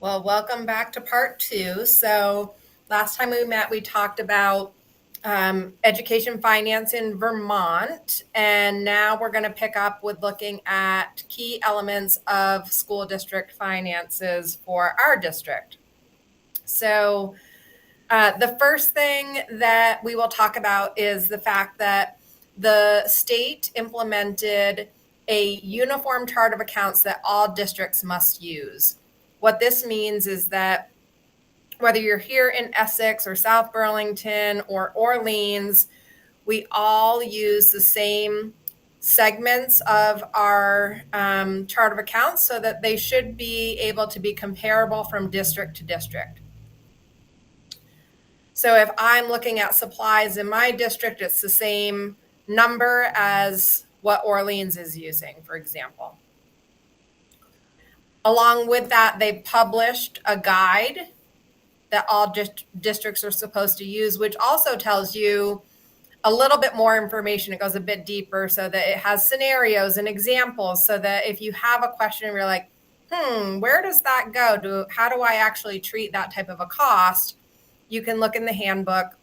Well, welcome back to part two. So last time we met, we talked about education finance in Vermont. And now we're going to pick up with looking at key elements of school district finances for our district. So the first thing that we will talk about is the fact that the state implemented a uniform chart of accounts that all districts must use. What this means is that whether you're here in Essex or South Burlington or Orleans, we all use the same segments of our chart of accounts so that they should be able to be comparable from district to district. So if I'm looking at supplies in my district, it's the same number as what Orleans is using, for example. Along with that, they published a guide that all districts are supposed to use, which also tells you a little bit more information. It goes a bit deeper so that it has scenarios and examples so that if you have a question and you're like, where does that go? How do I actually treat that type of a cost? You can look in the handbook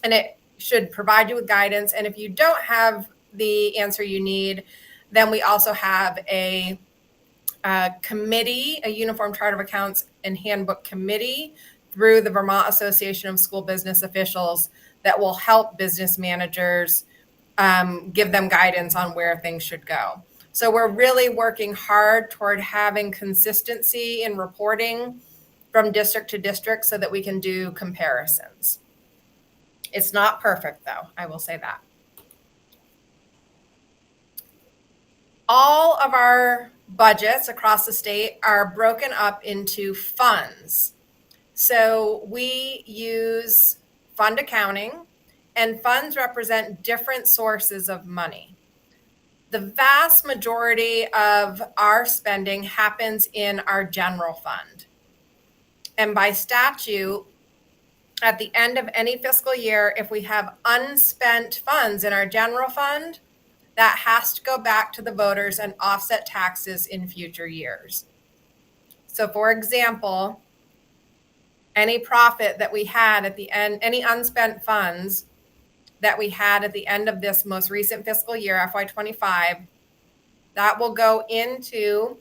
and it should provide you with guidance. And if you don't have the answer you need, then we also have a committee, a Uniform Chart of Accounts and Handbook Committee through the Vermont Association of School Business Officials that will help business managers give them guidance on where things should go. So we're really working hard toward having consistency in reporting from district to district so that we can do comparisons. It's not perfect, though, I will say that. All of our budgets across the state are broken up into funds. So we use fund accounting, and funds represent different sources of money. The vast majority of our spending happens in our general fund. And by statute, at the end of any fiscal year, if we have unspent funds in our general fund, that has to go back to the voters and offset taxes in future years. So for example, any profit that we had at the end, any unspent funds that we had at the end of this most recent fiscal year, FY25, that will go into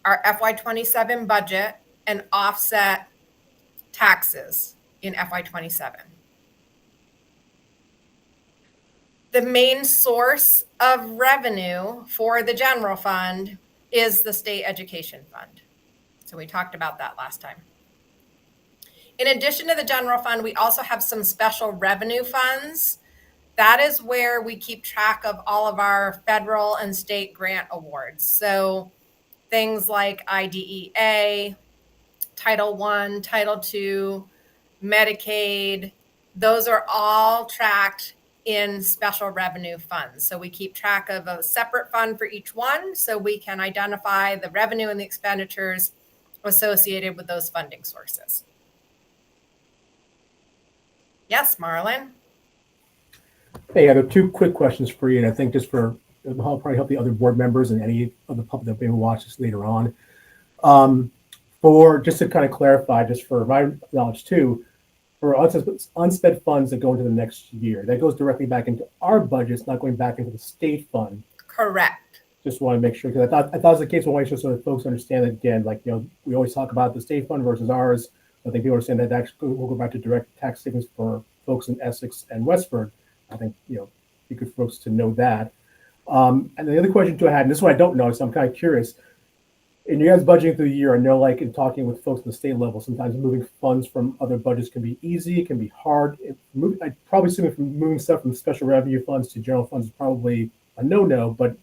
our FY27 budget and offset taxes in FY27. The main source of revenue for the general fund is the state education fund. So we talked about that last time. In addition to the general fund, we also have some special revenue funds. That is where we keep track of all of our federal and state grant awards. So things like IDEA, Title I, Title II, Medicaid, those are all tracked in special revenue funds. So we keep track of a separate fund for each one so we can identify the revenue and the expenditures associated with those funding sources. Yes, Marlon? Hey, I have two quick questions for you, and I think just for it'll probably help the other board members and any of the public that may watch this later on. For just to kind of clarify, just for my knowledge too, for unspent funds that go into the next year, that goes directly back into our budgets, not going back into the state fund. Correct. Just want to make sure, because I thought it was the case. I want to make sure so that folks understand that again, like, we always talk about the state fund versus ours. I think people understand that actually will go back to direct tax savings for folks in Essex and Westford. I think, it'd be good for folks to know that. And the other question too I had, and this one I don't know, so I'm kind of curious. In you guys budgeting through the year, I know, like in talking with folks at the state level, sometimes moving funds from other budgets can be easy, it can be hard. I probably assume from moving stuff from special revenue funds to general funds is probably a no-no, but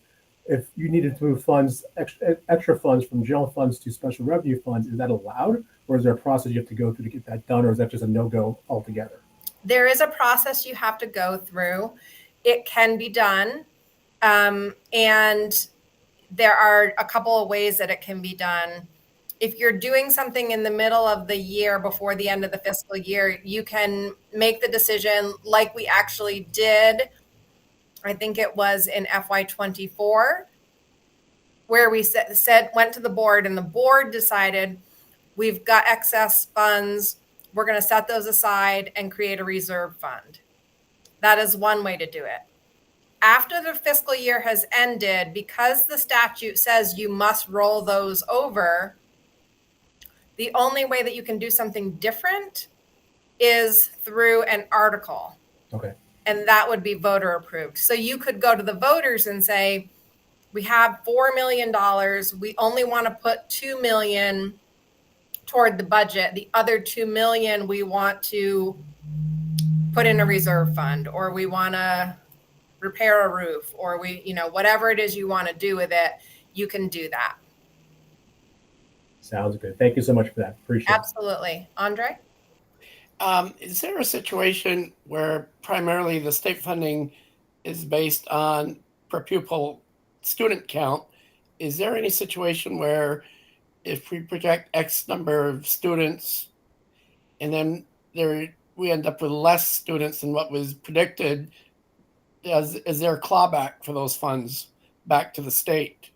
if you needed to move funds, extra funds from general funds to special revenue funds, is that allowed? Or is there a process you have to go through to get that done? Or is that just a no-go altogether? There is a process you have to go through. It can be done. And there are a couple of ways that it can be done. If you're doing something in the middle of the year before the end of the fiscal year, you can make the decision like we actually did. I think it was in FY24, where we went to the board and the board decided, we've got excess funds, we're going to set those aside and create a reserve fund. That is one way to do it. After the fiscal year has ended, because the statute says you must roll those over, the only way that you can do something different is through an article. Okay. And that would be voter approved. So you could go to the voters and say, we have $4 million. We only want to put $2 million toward the budget. The other $2 million we want to put in a reserve fund, or we want to repair a roof, or whatever it is you want to do with it, you can do that. Sounds good. Thank you so much for that. Appreciate it. Absolutely. Andre? Is there a situation where primarily the state funding is based on per pupil student count? Is there any situation where if we project X number of students and then we end up with less students than what was predicted, is there a clawback for those funds back to the state?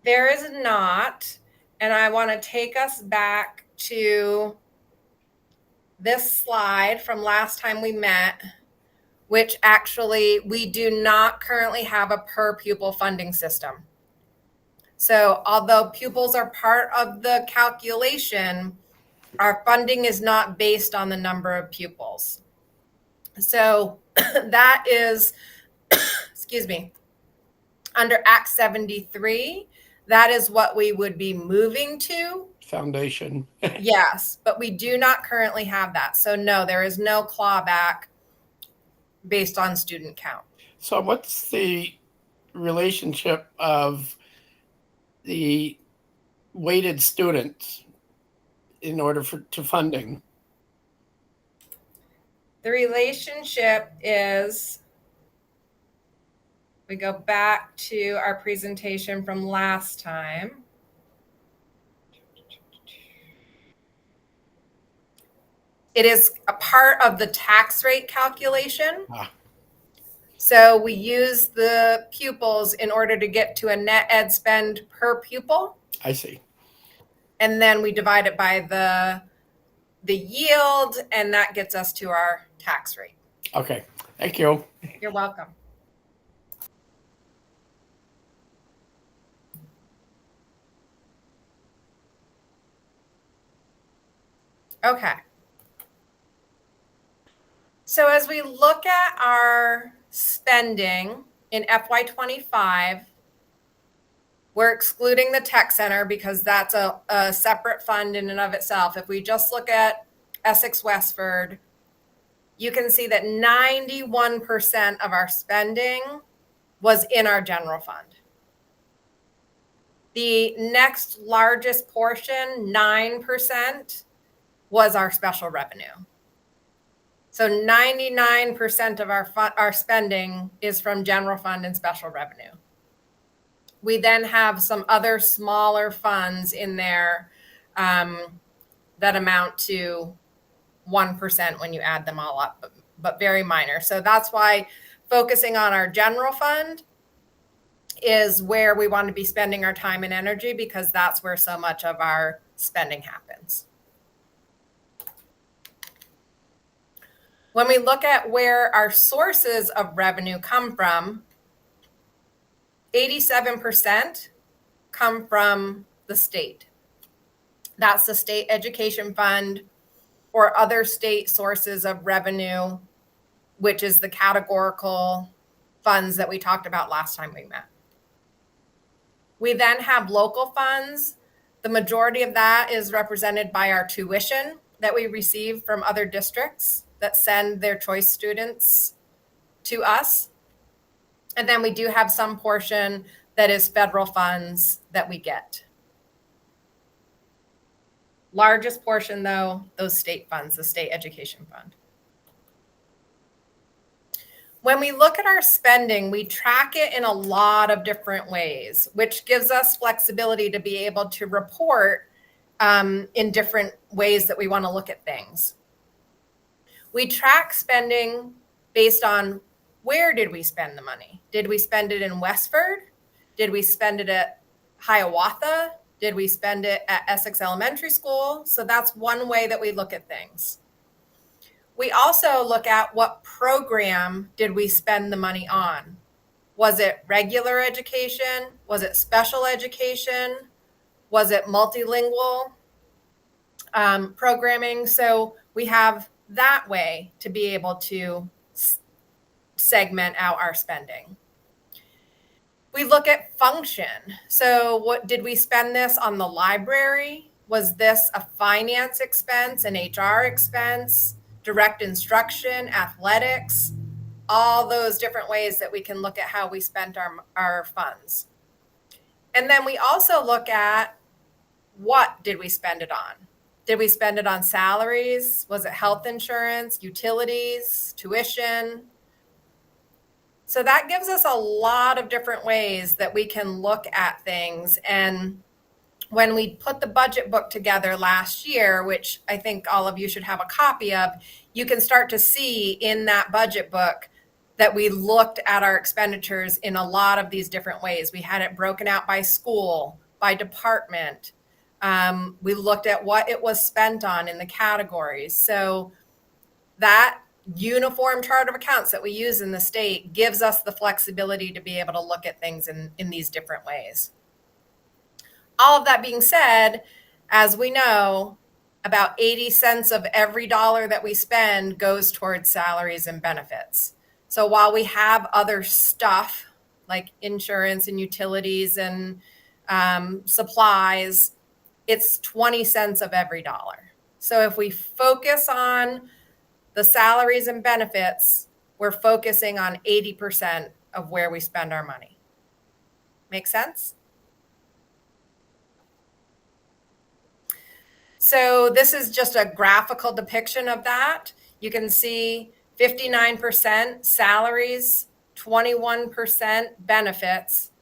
There is not. And I want to take us back to this slide from last time we met, which actually we do not currently have a per pupil funding system. So although pupils are part of the calculation, our funding is not based on the number of pupils. So that is, excuse me, under Act 73, that is what we would be moving to. Foundation. Yes, but we do not currently have that. So no, there is no clawback based on student count. So what's the relationship of the weighted students in order to funding? The relationship is, we go back to our presentation from last time. It is a part of the tax rate calculation. So we use the pupils in order to get to a net ed spend per pupil. I see. And then we divide it by the yield, and that gets us to our tax rate. Okay, thank you. You're welcome. Okay. So as we look at our spending in FY25, we're excluding the tech center because that's a separate fund in and of itself. If we just look at Essex Westford, you can see that 91% of our spending was in our general fund. The next largest portion, 9%, was our special revenue. So 99% of our spending is from general fund and special revenue. We then have some other smaller funds in there that amount to 1% when you add them all up, but very minor. So that's why focusing on our general fund is where we want to be spending our time and energy, because that's where so much of our spending happens. When we look at where our sources of revenue come from, 87% come from the state. That's the state education fund or other state sources of revenue, which is the categorical funds that we talked about last time we met. We then have local funds. The majority of that is represented by our tuition that we receive from other districts that send their choice students to us. And then we do have some portion that is federal funds that we get. Largest portion, though, those state funds, the state education fund. When we look at our spending, we track it in a lot of different ways, which gives us flexibility to be able to report in different ways that we want to look at things. We track spending based on where did we spend the money? Did we spend it in Westford? Did we spend it at Hiawatha? Did we spend it at Essex Elementary School? So that's one way that we look at things. We also look at what program did we spend the money on? Was it regular education? Was it special education? Was it multilingual programming? So we have that way to be able to segment out our spending. We look at function. So what did we spend this on the library? Was this a finance expense, an HR expense, direct instruction, athletics? All those different ways that we can look at how we spent our funds. And then we also look at what did we spend it on? Did we spend it on salaries? Was it health insurance, utilities, tuition? So that gives us a lot of different ways that we can look at things. And when we put the budget book together last year, which I think all of you should have a copy of, you can start to see in that budget book that we looked at our expenditures in a lot of these different ways. We had it broken out by school, by department. We looked at what it was spent on in the categories. So that uniform chart of accounts that we use in the state gives us the flexibility to be able to look at things in these different ways. All of that being said, as we know, about 80 cents of every dollar that we spend goes towards salaries and benefits. So while we have other stuff like insurance and utilities and supplies, it's 20 cents of every dollar. So if we focus on the salaries and benefits, we're focusing on 80% of where we spend our money. Make sense? So this is just a graphical depiction of that. You can see 59% salaries, 21% benefits,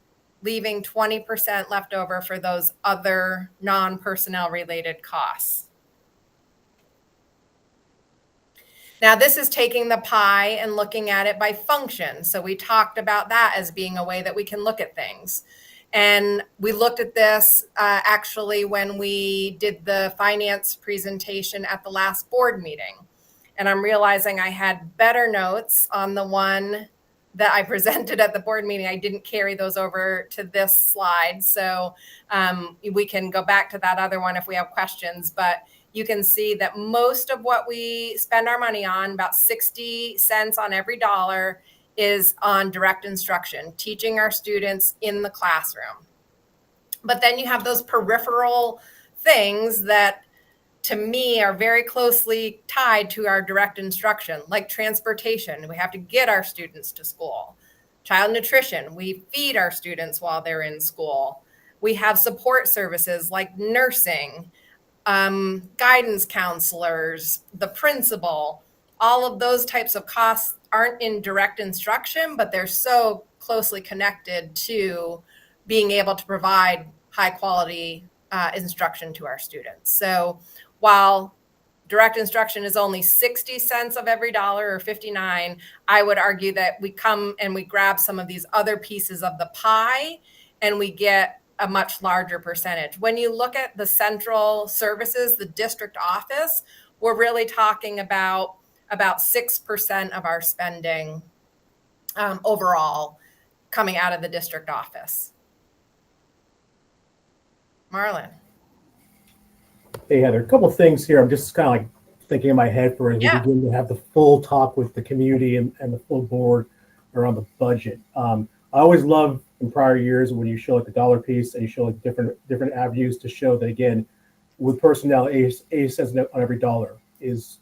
leaving 20% left over for those other non-personnel related costs. Now, this is taking the pie and looking at it by function. So we talked about that as being a way that we can look at things. And we looked at this actually when we did the finance presentation at the last board meeting. And I'm realizing I had better notes on the one that I presented at the board meeting. I didn't carry those over to this slide. So we can go back to that other one if we have questions. But you can see that most of what we spend our money on, about 60 cents on every dollar, is on direct instruction, teaching our students in the classroom. But then you have those peripheral things that, to me, are very closely tied to our direct instruction, like transportation. We have to get our students to school. Child nutrition, we feed our students while they're in school. We have support services like nursing, guidance counselors, the principal. All of those types of costs aren't in direct instruction, but they're so closely connected to being able to provide high quality instruction to our students. So while direct instruction is only 60 cents of every dollar, or 59, I would argue that we come and we grab some of these other pieces of the pie and we get a much larger percentage. When you look at the central services, the district office, we're really talking about 6% of our spending overall coming out of the district office. Marlon. Hey, Heather, a couple of things here. I'm just kind of like thinking in my head for as we begin to have the full talk with the community and the full board around the budget. I always love in prior years when you show like the dollar piece and you show like different avenues to show that, again, with personnel, 80 cents on every dollar is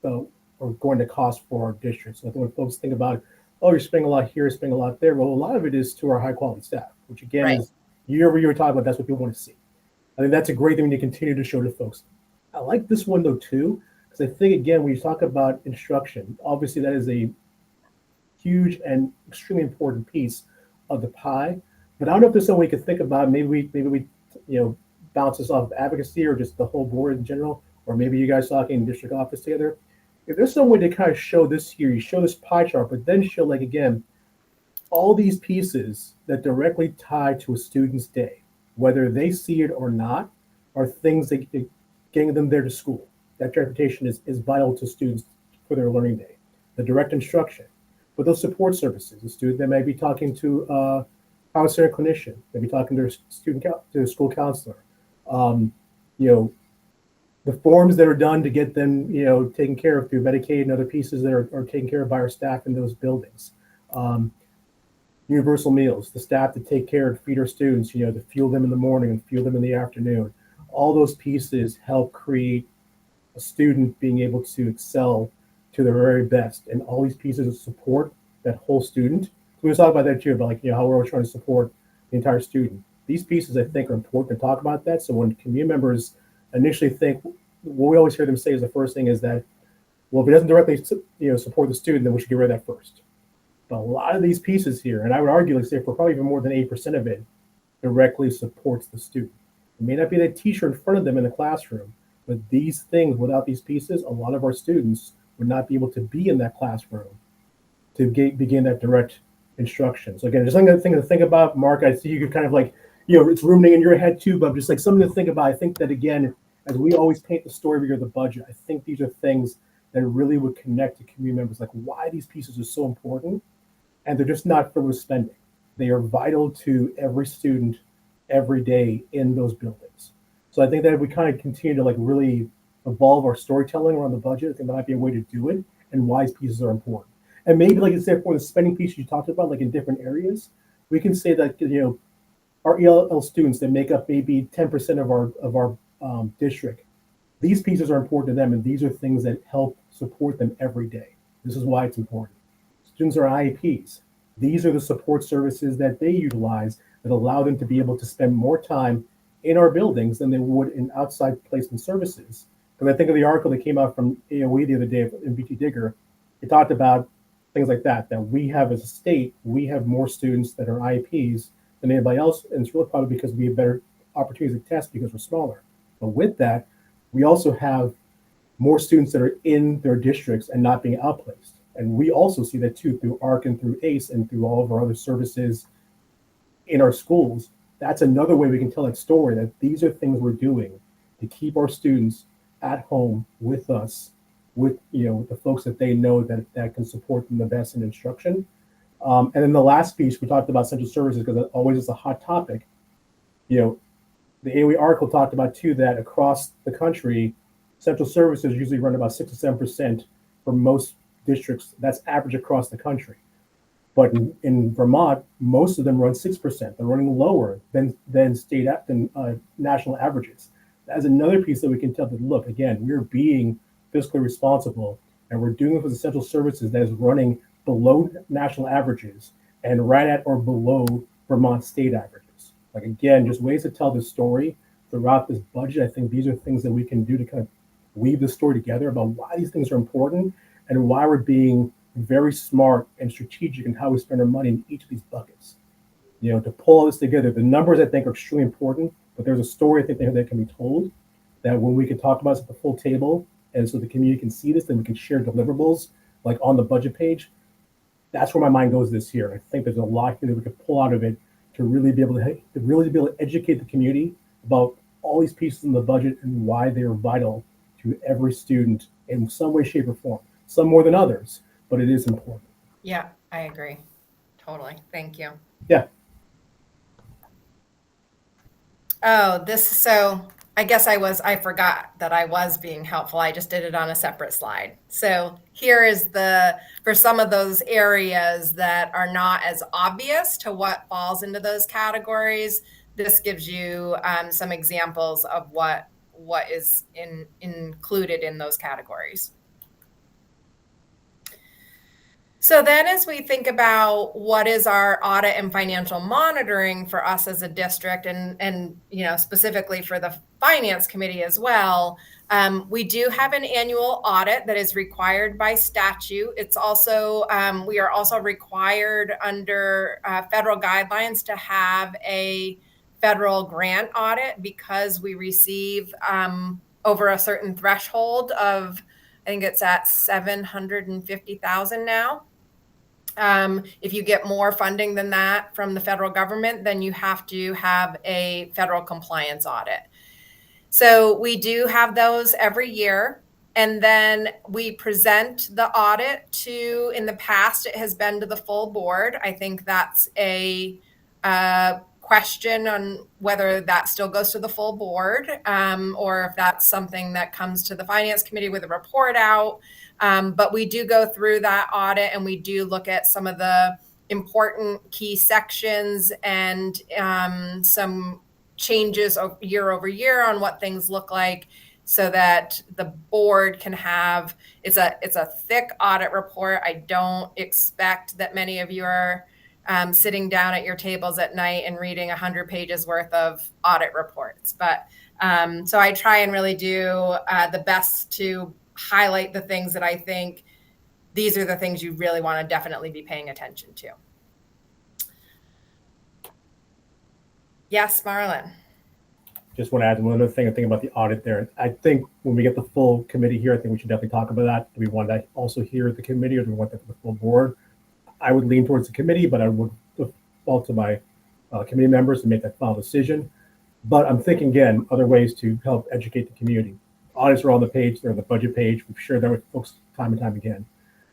or going to cost for our district. So I think when folks think about, oh, you're spending a lot here, you're spending a lot there, well, a lot of it is to our high quality staff, which again is year over year we're talking about, that's what people want to see. I think that's a great thing to continue to show to folks. I like this one though too, because I think again, when you talk about instruction, obviously that is a huge and extremely important piece of the pie. But I don't know if there's some way you could think about, maybe we bounce this off of advocacy or just the whole board in general, or maybe you guys talking in district office together. If there's some way to kind of show this here, you show this pie chart, but then show, like, again, all these pieces that directly tie to a student's day. whether they see it or not, are things that getting them there to school. That transportation is vital to students for their learning day. The direct instruction, but those support services, the student that may be talking to a counselor, clinician, maybe talking to a school counselor, you know, the forms that are done to get them, taken care of through Medicaid and other pieces that are taken care of by our staff in those buildings. Universal meals, the staff to take care and feed our students, to fuel them in the morning and fuel them in the afternoon. All those pieces help create a student being able to excel to their very best. And all these pieces of support that whole student. We talk about that too, about how we're always trying to support the entire student. These pieces, I think, are important to talk about that. So when community members initially think, what we always hear them say is the first thing is that, well, if it doesn't directly support the student, then we should get rid of that first. But a lot of these pieces here, and I would argue, say, for probably even more than 8% of it, directly supports the student. It may not be that teacher in front of them in the classroom, but these things, without these pieces, a lot of our students would not be able to be in that classroom to begin that direct instruction. So again, just another thing to think about. Mark, I see you could kind of it's ruminating in your head too, but just something to think about. I think that, again, as we always paint the story of the budget, I think these are things that really would connect to community members, why these pieces are so important. And they're just not frivolous spending. They are vital to every student every day in those buildings. So I think that if we kind of continue to really evolve our storytelling around the budget, I think that might be a way to do it, and why these pieces are important. And maybe, like you said, for the spending piece you talked about, in different areas, we can say that our ELL students that make up maybe 10% of our district, these pieces are important to them, and these are things that help support them every day. This is why it's important. Students are IEPs. These are the support services that they utilize that allow them to be able to spend more time in our buildings than they would in outside placement services. Because I think of the article that came out from AOE the other day in BT Digger, it talked about things like that we have as a state, we have more students that are IEPs than anybody else. And it's really probably because we have better opportunities to test because we're smaller. But with that, we also have more students that are in their districts and not being outplaced. And we also see that too through ARC and through ACE and through all of our other services in our schools. That's another way we can tell that story, that these are things we're doing to keep our students at home with us, with the folks that they know that can support them the best in instruction. And then the last piece, we talked about central services because it always is a hot topic. The AOE article talked about too that across the country, central services usually run about 6 to 7% for most districts. That's average across the country. But in Vermont, most of them run 6%. They're running lower than national averages. That's another piece that we can tell that, look, again, we're being fiscally responsible, and we're doing it for the central services that is running below national averages and right at or below Vermont state averages. Again, just ways to tell the story throughout this budget. I think these are things that we can do to kind of weave the story together about why these things are important and why we're being very smart and strategic in how we spend our money in each of these buckets. To pull all this together, the numbers I think are extremely important, but there's a story I think that can be told that when we can talk about this at the full table, and so the community can see this, then we can share deliverables on the budget page. That's where my mind goes this year. I think there's a lot that we could pull out of it to really be able to educate the community about all these pieces in the budget and why they are vital to every student in some way, shape, or form. Some more than others, but it is important. Yeah, I agree. Totally. Thank you. Yeah. Oh, so I guess I forgot that I was being helpful. I just did it on a separate slide. So here is for some of those areas that are not as obvious to what falls into those categories, this gives you some examples of what is included in those categories. So then as we think about what is our audit and financial monitoring for us as a district and specifically for the finance committee as well, we do have an annual audit that is required by statute. It's also, we are also required under federal guidelines to have a federal grant audit because we receive over a certain threshold of, I think it's at 750,000 now. If you get more funding than that from the federal government, then you have to have a federal compliance audit. So we do have those every year. And then we present the audit to, in the past, it has been to the full board. I think that's a question on whether that still goes to the full board, or if that's something that comes to the finance committee with a report out. But we do go through that audit and we do look at some of the important key sections and some changes year over year on what things look like, so that the board can have, it's a thick audit report. I don't expect that many of you are sitting down at your tables at night and reading 100 pages worth of audit reports. But so I try and really do the best to highlight the things that I think these are the things you really want to definitely be paying attention to. Yes, Marlon. Just want to add one other thing, I think about the audit there. I think when we get the full committee here, I think we should definitely talk about that. Do we want that also here at the committee, or do we want that for the full board? I would lean towards the committee, but I would default to my committee members to make that final decision. But I'm thinking, again, other ways to help educate the community. Audits are on the page, they're on the budget page. We've shared that with folks time and time again.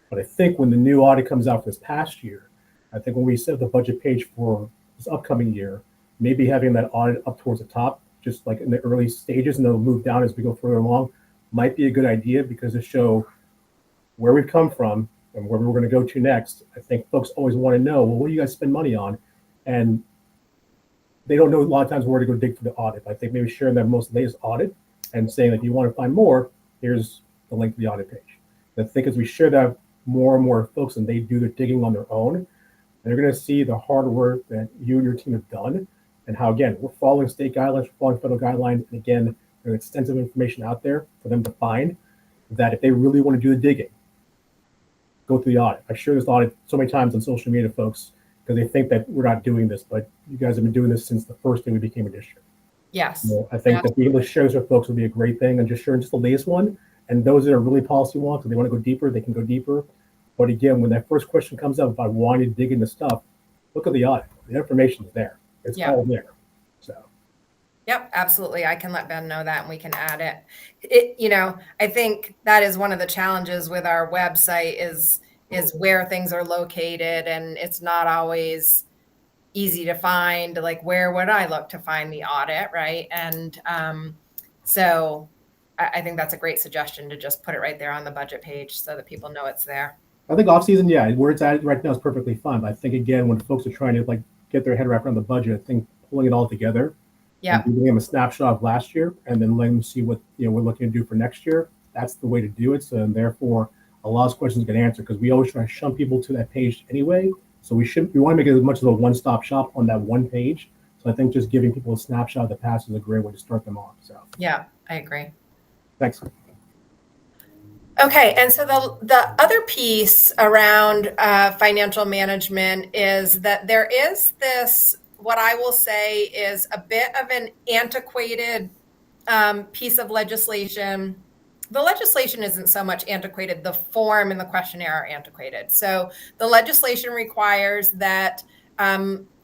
But I think when the new audit comes out for this past year, I think when we set the budget page for this upcoming year, maybe having that audit up towards the top, just like in the early stages, and then it'll move down as we go further along, might be a good idea, because to show where we've come from and where we're going to go to next. I think folks always want to know, well, what do you guys spend money on? And they don't know a lot of times where to go dig for the audit. I think maybe sharing that most latest audit and saying, if you want to find more, here's the link to the audit page. I think as we share that more and more folks and they do their digging on their own, they're going to see the hard work that you and your team have done, and how, again, we're following state guidelines, we're following federal guidelines. And again, there's extensive information out there for them to find, that if they really want to do the digging, go through the audit. I share this audit so many times on social media, folks, because they think that we're not doing this, but you guys have been doing this since the first day we became a district. Yes. So I think that being able to share this with folks would be a great thing, and just sharing just the latest one. And those that are really policy wonks, if they want to go deeper, they can go deeper. But again, when that first question comes up about wanting to dig into stuff, look at the audit. The information is there. It's all there. So. Yep, absolutely. I can let Ben know that, and we can add it. I think that is one of the challenges with our website is where things are located, and it's not always easy to find. Like, where would I look to find the audit, right? And so I think that's a great suggestion, to just put it right there on the budget page so that people know it's there. I think off season, yeah, where it's at right now is perfectly fine. But I think, again, when folks are trying to get their head wrapped around the budget, I think pulling it all together, giving them a snapshot of last year, and then letting them see what we're looking to do for next year. That's the way to do it. So, and therefore, a lot of questions get answered, because we always try to shun people to that page anyway. So we want to make it as much as a one-stop shop on that one page. So I think just giving people a snapshot of the past is a great way to start them off. So yeah, I agree. Thanks. Okay, and so the other piece around financial management is that there is this, what I will say is a bit of an antiquated piece of legislation. The legislation isn't so much antiquated, the form and the questionnaire are antiquated. So the legislation requires that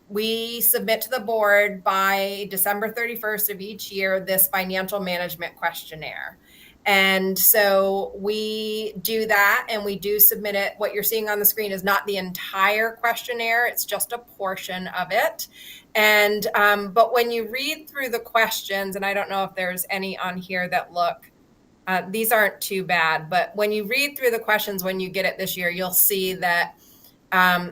we submit to the board by December 31st of each year this financial management questionnaire. And so we do that, and we do submit it. What you're seeing on the screen is not the entire questionnaire, it's just a portion of it. And but when you read through the questions, and I don't know if there's any on here that look, these aren't too bad, but when you read through the questions, when you get it this year, you'll see that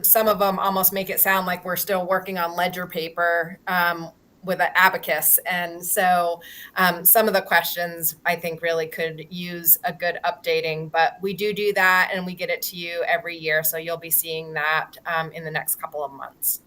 some of them almost make it sound like we're still working on ledger paper with an abacus. And so some of the questions I think really could use a good updating, but we do that, and we get it to you every year. So you'll be seeing that in the next couple of months.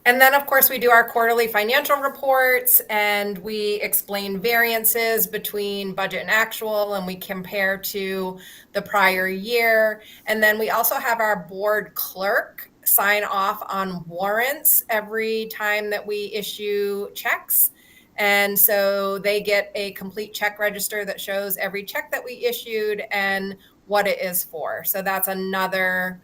And then, of course, we do our quarterly financial reports, and we explain variances between budget and actual, and we compare to the prior year. And then we also have our board clerk sign off on warrants every time that we issue checks. And so they get a complete check register that shows every check that we issued and what it is for. So that's another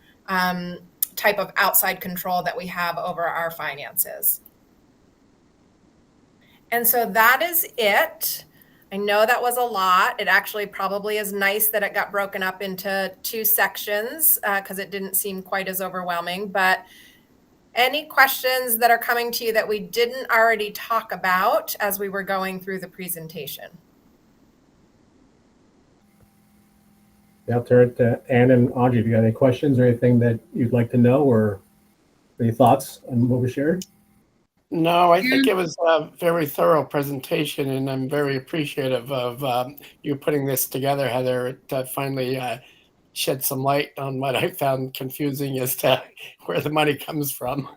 type of outside control that we have over our finances. And so that is it. I know that was a lot. It actually probably is nice that it got broken up into 2 sections because it didn't seem quite as overwhelming. But any questions that are coming to you that we didn't already talk about as we were going through the presentation? Yeah, I'll turn it to Ann and Audrey. If you got any questions or anything that you'd like to know or any thoughts on what we shared? No, I think it was a very thorough presentation, and I'm very appreciative of you putting this together, Heather. It finally shed some light on what I found confusing as to where the money comes from.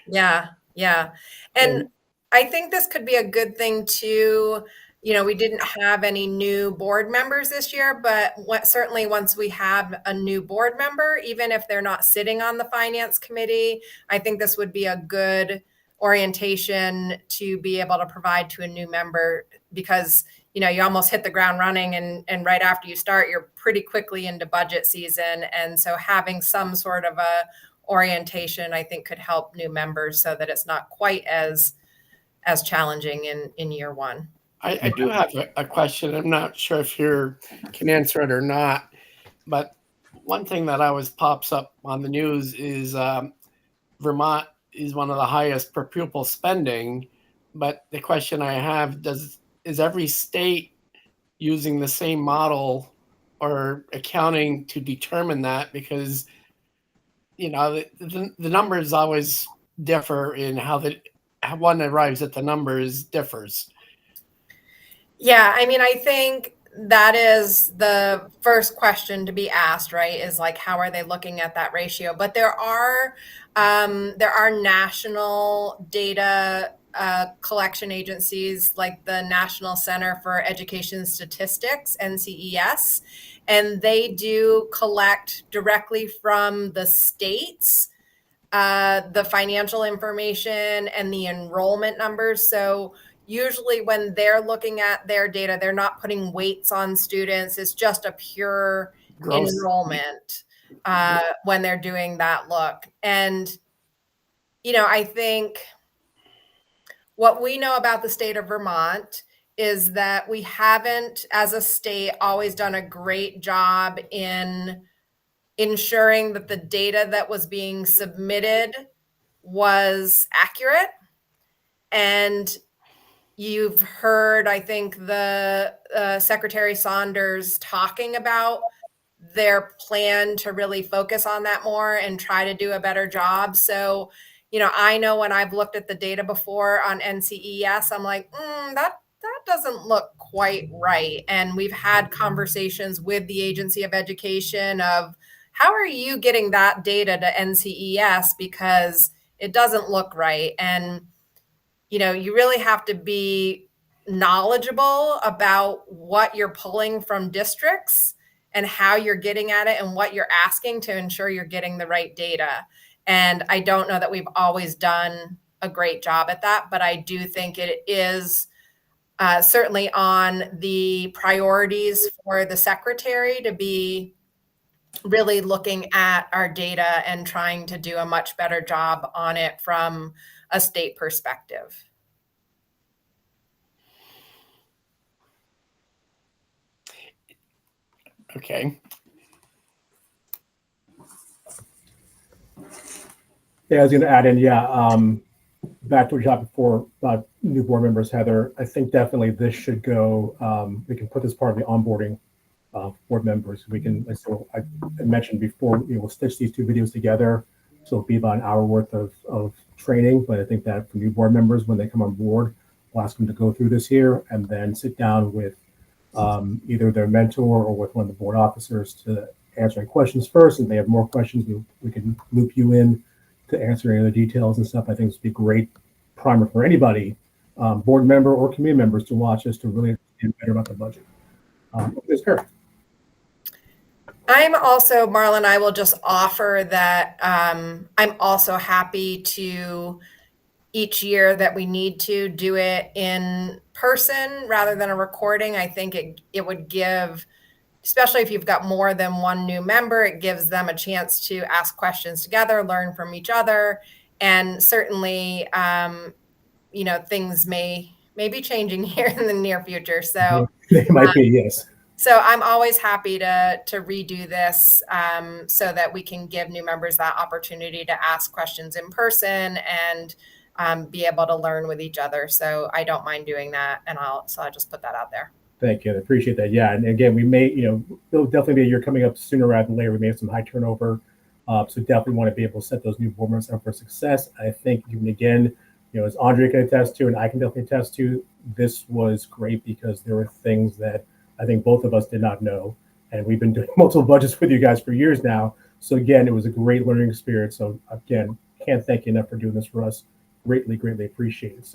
Yeah, yeah. And I think this could be a good thing too. You know, we didn't have any new board members this year, but certainly once we have a new board member, even if they're not sitting on the finance committee, I think this would be a good orientation to be able to provide to a new member because, you know, you almost hit the ground running and right after you start, you're pretty quickly into budget season. And so having some sort of a orientation, I think, could help new members so that it's not quite as challenging in year one. I do have a question. I'm not sure if you can answer it or not, but one thing that always pops up on the news is Vermont is one of the highest per pupil spending. But the question I have, is every state using the same model or accounting to determine that? Because, you know, the numbers always differ in how one arrives at the numbers differs. Yeah, I mean, I think that is the first question to be asked, right? Is like, how are they looking at that ratio? But there are national data collection agencies like the National Center for Education Statistics, NCES, and they do collect directly from the states the financial information and the enrollment numbers. So usually when they're looking at their data, they're not putting weights on students. It's just a pure Gross. enrollment when they're doing that look. And, you know, I think what we know about the state of Vermont is that we haven't, as a state, always done a great job in ensuring that the data that was being submitted was accurate. And you've heard, I think, the Secretary Saunders talking about their plan to really focus on that more and try to do a better job. So, you know, I know when I've looked at the data before on NCES, I'm like, that doesn't look quite right. And we've had conversations with the Agency of Education of how are you getting that data to NCES because it doesn't look right. And you know, you really have to be knowledgeable about what you're pulling from districts and how you're getting at it and what you're asking to ensure you're getting the right data. And I don't know that we've always done a great job at that, but I do think it is certainly on the priorities for the secretary to be really looking at our data and trying to do a much better job on it from a state perspective. Okay. Yeah, I was going to add in, back to what you talked before about new board members, Heather. I think definitely this should go, we can put this part of the onboarding board members. We can, so I mentioned before, we'll stitch these 2 videos together. So it'll be about an hour worth of training. But I think that for new board members, when they come on board, we'll ask them to go through this here and then sit down with either their mentor or with one of the board officers to answer any questions first. And if they have more questions, we can loop you in to answer any of the details and stuff. I think this would be a great primer for anybody, board member or community members, to watch us to really understand better about the budget. Ms. Kerr. I'm also, Marlon, I will just offer that I'm also happy to each year that we need to do it in person rather than a recording. I think it would give, especially if you've got more than one new member, it gives them a chance to ask questions together, learn from each other. And certainly, things may be changing here in the near future. So They might be, yes. I'm always happy to redo this so that we can give new members that opportunity to ask questions in person and be able to learn with each other. So I don't mind doing that, and I'll just put that out there. Thank you. I appreciate that. Yeah. And again, we may, there'll definitely be a year coming up sooner rather than later. We may have some high turnover. So definitely want to be able to set those new board members up for success. I think even again, as Andre can attest to, and I can definitely attest to, this was great because there were things that I think both of us did not know. And we've been doing multiple budgets with you guys for years now. So again, it was a great learning experience. So again, can't thank you enough for doing this for us. Greatly, greatly appreciate it. So